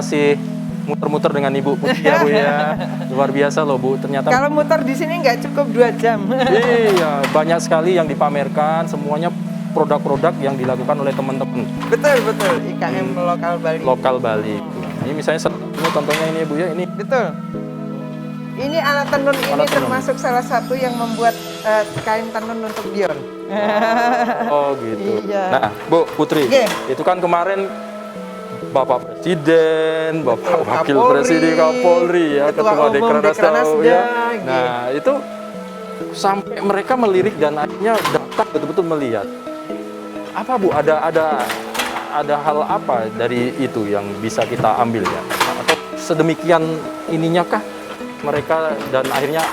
masih muter-muter dengan Ibu Putri ya Bu ya. Luar biasa loh Bu, ternyata. Kalau muter di sini nggak cukup 2 jam. Iya, banyak sekali yang dipamerkan, semuanya produk-produk yang dilakukan oleh teman-teman. Betul, betul. IKM lokal Bali. Lokal Bali. Ini misalnya ini contohnya ini Bu ya, ini. Betul. Ini alat tenun ini Alat tenun. termasuk salah satu yang membuat kain tenun untuk Bion. Oh gitu. Iya. Nah Bu Putri, Oke. itu kan kemarin Bapak Presiden, Bapak Betul, Wakil Kapolri, Presiden Kapolri ya, Ketua Ketua Umum Dekranasda Dekranasda, ya. gitu. Nah itu sampai mereka melirik dan akhirnya datang betul-betul melihat. Apa Bu? Ada hal apa dari itu yang bisa kita ambil ya? Atau sedemikian ininya kah mereka dan akhirnya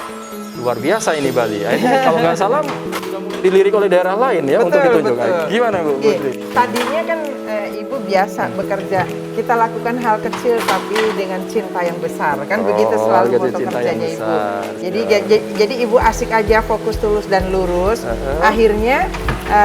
luar biasa ini Bali. Akhirnya kalau nggak salah dilirik oleh daerah lain ya, untuk ditunjukkan. Betul. Gimana Bu Putri? Tadinya kan Ibu biasa bekerja, kita lakukan hal kecil tapi dengan cinta yang besar, kan begitu selalu gitu, moto cinta kerjanya yang Ibu. besar. Jadi Ibu asik aja, fokus, tulus dan lurus. Akhirnya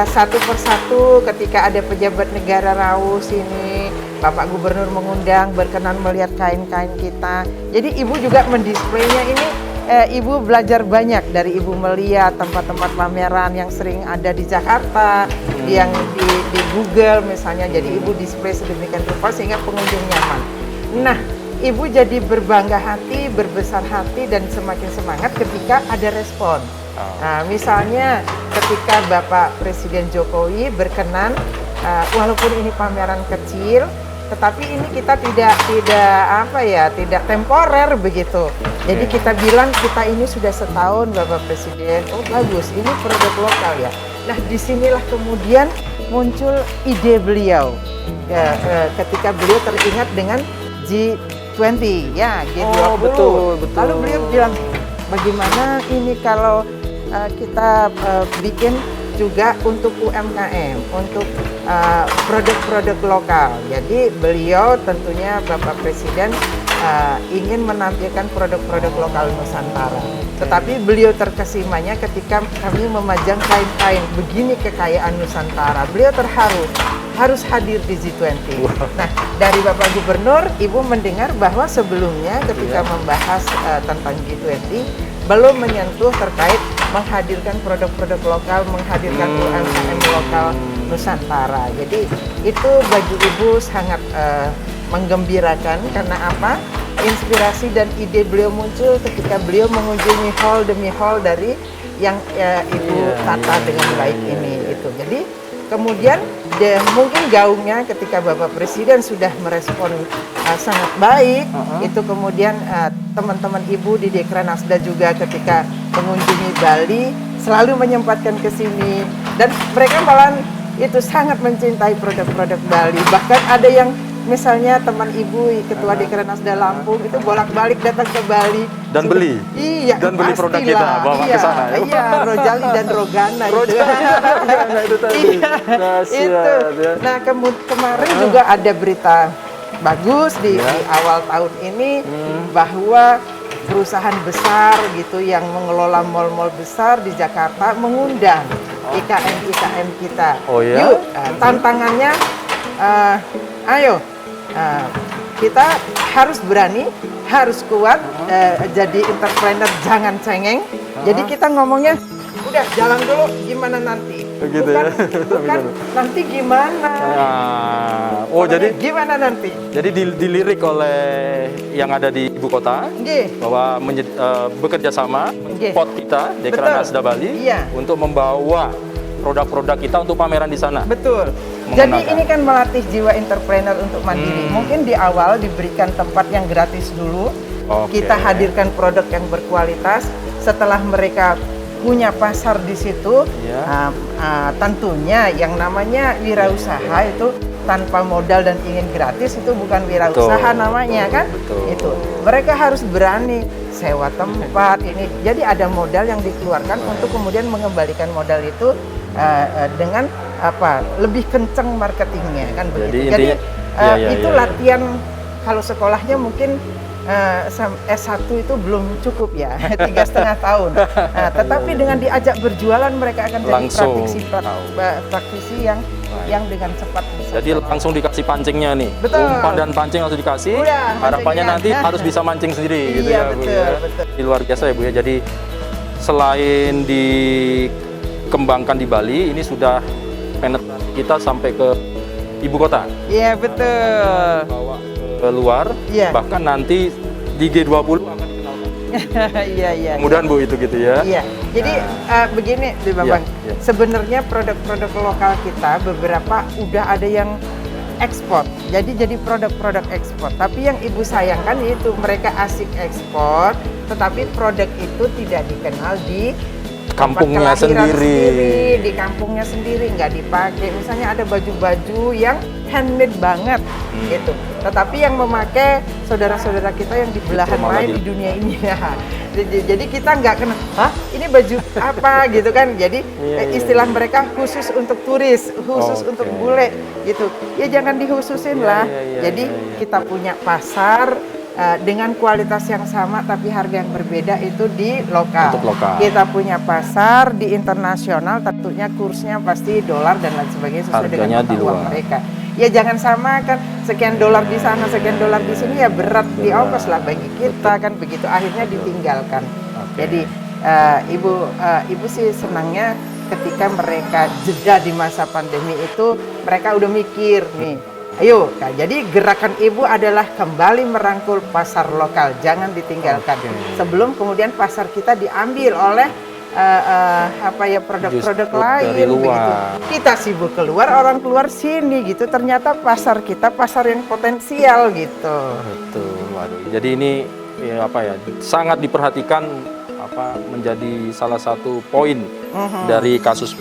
satu persatu ketika ada pejabat negara rawuh sini, Bapak Gubernur mengundang, berkenan melihat kain-kain kita. Jadi Ibu juga mendisplaynya ini. Ibu belajar banyak dari Ibu melihat tempat-tempat pameran yang sering ada di Jakarta, yang di Google misalnya. Jadi Ibu display sedemikian rupa sehingga pengunjung nyaman. Nah, Ibu jadi berbangga hati, berbesar hati dan semakin semangat ketika ada respon. Nah, misalnya ketika Bapak Presiden Jokowi berkenan, walaupun ini pameran kecil, tetapi ini kita tidak temporer begitu. Jadi kita bilang kita ini sudah setahun Bapak Presiden. Oh bagus, ini produk lokal ya. Nah disinilah kemudian muncul ide beliau ketika beliau teringat dengan G20 ya G20. Oh, betul. Lalu beliau bilang bagaimana ini kalau kita bikin juga untuk UMKM, untuk produk-produk lokal. Jadi beliau tentunya Bapak Presiden ingin menampilkan produk-produk lokal Nusantara. Tetapi beliau terkesimanya ketika kami memajang kain-kain begini kekayaan Nusantara. Beliau terharu, harus hadir di G20. Nah, dari Bapak Gubernur, Ibu mendengar bahwa sebelumnya ketika membahas tentang G20 belum menyentuh terkait menghadirkan produk-produk lokal, menghadirkan UMKM lokal Nusantara. Jadi itu bagi Ibu sangat menggembirakan karena apa? Inspirasi dan ide beliau muncul ketika beliau mengunjungi hall demi hall dari yang Ibu tata dengan baik ini. Itu. Jadi kemudian mungkin gaungnya ketika Bapak Presiden sudah merespon sangat baik, itu kemudian teman-teman Ibu di Dekranasda juga ketika mengunjungi Bali selalu menyempatkan ke sini dan mereka malah itu sangat mencintai produk-produk Bali. Bahkan ada yang misalnya teman Ibu Ketua Dekranasda Lampung itu bolak-balik datang ke Bali dan beli. Iya, dan beli produk kita bawa ke sana. Iya, Rojali dan Rogana itu tadi. Itu. Nah, kemarin juga ada berita bagus di awal tahun ini bahwa perusahaan besar gitu yang mengelola mal-mal besar di Jakarta mengundang IKM kita. Oh ya? Yuk, tantangannya ayo kita harus berani, harus kuat, jadi entrepreneur jangan cengeng. Jadi kita ngomongnya udah jalan dulu, gimana nanti? Begitu bukan nanti gimana? Oh jadi gimana nanti? Jadi dilirik oleh yang ada di ibu kota bahwa bekerja sama pot kita Dekranasda Bali untuk membawa produk-produk kita untuk pameran di sana. Betul. Jadi ini kan melatih jiwa entrepreneur untuk mandiri. Mungkin di awal diberikan tempat yang gratis dulu. Kita hadirkan produk yang berkualitas. Setelah mereka punya pasar di situ, tentunya yang namanya wirausaha itu tanpa modal dan ingin gratis itu bukan wirausaha namanya kan? Itu. Mereka harus berani sewa tempat ini. Jadi ada modal yang dikeluarkan untuk kemudian mengembalikan modal itu dengan lebih kenceng marketingnya kan begitu. Jadi itu latihan kalau sekolahnya mungkin S1 itu belum cukup ya, 3,5 tahun. Nah, tetapi dengan diajak berjualan mereka akan Langsung jadi praktisi yang dengan cepat bisa. Jadi langsung dikasih pancingnya nih. Betul. Umpan dan pancing langsung dikasih. Udah, Harapannya nanti pancingnya. harus bisa mancing sendiri gitu Iya, ya, Bu betul, ya. betul. Ini luar biasa ya, Bu ya. Jadi selain dikembangkan di Bali, ini sudah penetrasi kita sampai ke ibu kota. Iya, betul. Bawa ke luar, Iya. bahkan nanti di G20 akan dikenalkan. Iya. Mudah-mudahan Bu itu gitu ya. Iya, jadi begini, Bambang. Iya, iya. Sebenarnya produk-produk lokal kita beberapa udah ada yang ekspor. Jadi produk-produk ekspor. Tapi yang Ibu sayangkan itu mereka asik ekspor, tetapi produk itu tidak dikenal di Kampungnya tempat kelahiran sendiri. di kampungnya sendiri nggak dipakai. Misalnya ada baju-baju yang handmade banget gitu. Tetapi yang memakai saudara-saudara kita yang di belahan malah lain di dunia ini ya. Jadi kita nggak kenal, hah ini baju apa gitu kan. Jadi Iya. istilah mereka khusus untuk turis, khusus Oke. untuk bule gitu. Ya jangan dihususin Iya, lah. iya, Jadi iya. kita punya pasar dengan kualitas yang sama tapi harga yang berbeda itu di lokal. Untuk lokal. Kita punya pasar di internasional, tentunya kursnya pasti dolar dan lain sebagainya sesuai Harganya dengan di mata uang luar. mereka. Ya jangan sama kan sekian dolar di sana, sekian dolar di sini ya berat di Berat. ongkos lah bagi kita kan begitu akhirnya ditinggalkan. Oke. Jadi ibu sih senangnya ketika mereka jeda di masa pandemi itu mereka udah mikir nih. Ayo, nah, jadi gerakan ibu adalah kembali merangkul pasar lokal, jangan ditinggalkan. Oke. Sebelum kemudian pasar kita diambil oleh produk-produk Justru lain dari luar. begitu. Kita sibuk keluar, orang keluar sini gitu. Ternyata pasar kita pasar yang potensial gitu. Betul, waduh. Jadi ini ya, sangat diperhatikan menjadi salah satu poin dari kasus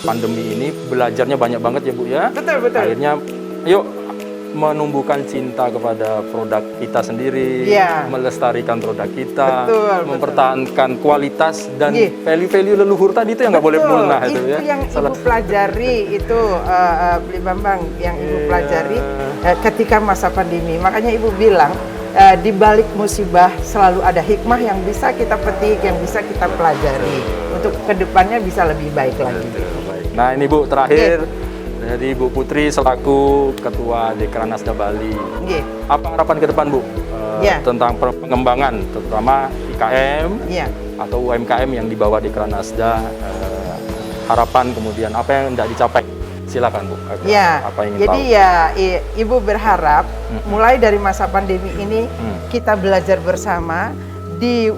pandemi ini. Belajarnya banyak banget ya Bu ya. Betul. Akhirnya yuk menumbuhkan cinta kepada produk kita sendiri, Iya. melestarikan produk kita, Betul. mempertahankan kualitas dan Iya. value-value leluhur tadi itu yang nggak boleh Betul, punah itu ya. yang ibu pelajari itu Beli Bambang yang ibu Iya. pelajari ketika masa pandemi. Makanya ibu bilang di balik musibah selalu ada hikmah yang bisa kita petik, yang bisa kita pelajari untuk kedepannya bisa lebih baik lagi. Baik. Nah ini Bu terakhir dari Bu Putri selaku Ketua Dekranasda Bali. Nggih. Apa harapan ke depan Bu Iya. tentang pengembangan terutama IKM Iya. atau UMKM yang dibawa Dekranasda? Harapan kemudian apa yang tidak dicapai? Silakan Bu. Ya, Apa yang ingin jadi tahu? ya Ibu berharap mulai dari masa pandemi ini kita belajar bersama di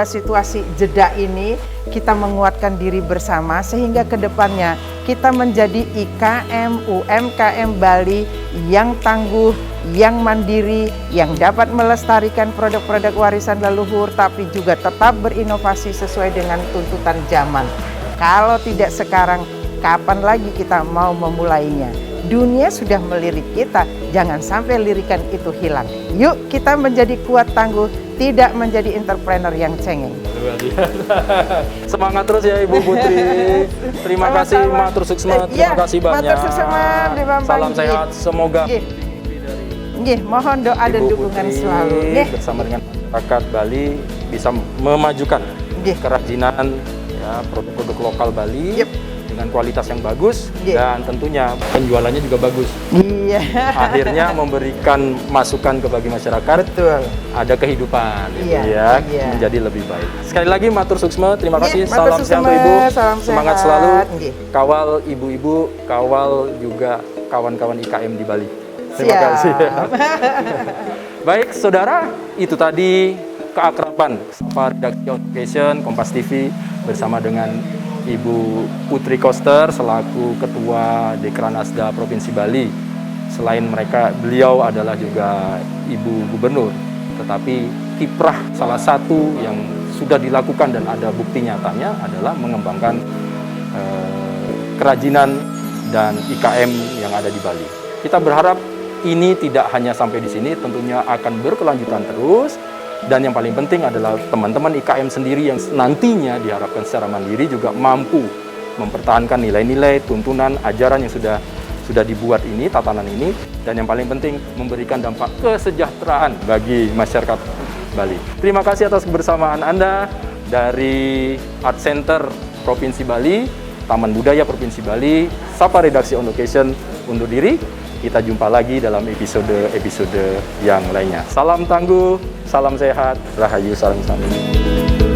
situasi jeda ini kita menguatkan diri bersama sehingga kedepannya kita menjadi IKM UMKM Bali yang tangguh, yang mandiri, yang dapat melestarikan produk-produk warisan leluhur tapi juga tetap berinovasi sesuai dengan tuntutan zaman. Kalau tidak sekarang, kapan lagi kita mau memulainya? Dunia sudah melirik kita, jangan sampai lirikan itu hilang. Yuk kita menjadi kuat tangguh, tidak menjadi entrepreneur yang cengeng. Semangat terus ya Ibu Putri. Terima kasih Sama-sama. Matur Suksma. Terima Iya, kasih banyak. matur suksma, Bli Bambang. Salam sehat. Semoga Nggih. Nggih, mohon doa dan Ibu dukungan Putri selalu. Nggih. bersama dengan masyarakat Bali bisa memajukan Nggih. kerajinan ya, produk-produk lokal Bali Yep. dengan kualitas yang bagus Nggih. dan tentunya penjualannya juga bagus. Iya. Akhirnya memberikan masukan ke bagi masyarakat, Betul. ada kehidupan gitu Iya, ya, iya. menjadi lebih baik. Sekali lagi Matur Suksma, terima Nggih, kasih. matur Salam sehat suksma, untuk Ibu. salam Semangat sehat. selalu. Nggih. Kawal ibu-ibu, kawal juga kawan-kawan IKM di Bali. Terima Siap. kasih. Baik, saudara, itu tadi keakraban Sapa Redaksi Education Kompas TV bersama dengan Ibu Putri Koster selaku Ketua Dekranasda Provinsi Bali. Selain mereka, beliau adalah juga Ibu Gubernur, tetapi kiprah salah satu yang sudah dilakukan dan ada bukti nyatanya adalah mengembangkan kerajinan dan IKM yang ada di Bali. Kita berharap ini tidak hanya sampai di sini, tentunya akan berkelanjutan terus. Dan yang paling penting adalah teman-teman IKM sendiri yang nantinya diharapkan secara mandiri juga mampu mempertahankan nilai-nilai, tuntunan, ajaran yang sudah dibuat ini, tatanan ini. Dan yang paling penting memberikan dampak kesejahteraan bagi masyarakat Bali. Terima kasih atas kebersamaan Anda dari Art Center Provinsi Bali, Taman Budaya Provinsi Bali. Sapa Redaksi On Location undur diri. Kita jumpa lagi dalam episode yang lainnya. Salam tangguh, salam sehat, rahayu, salam salam.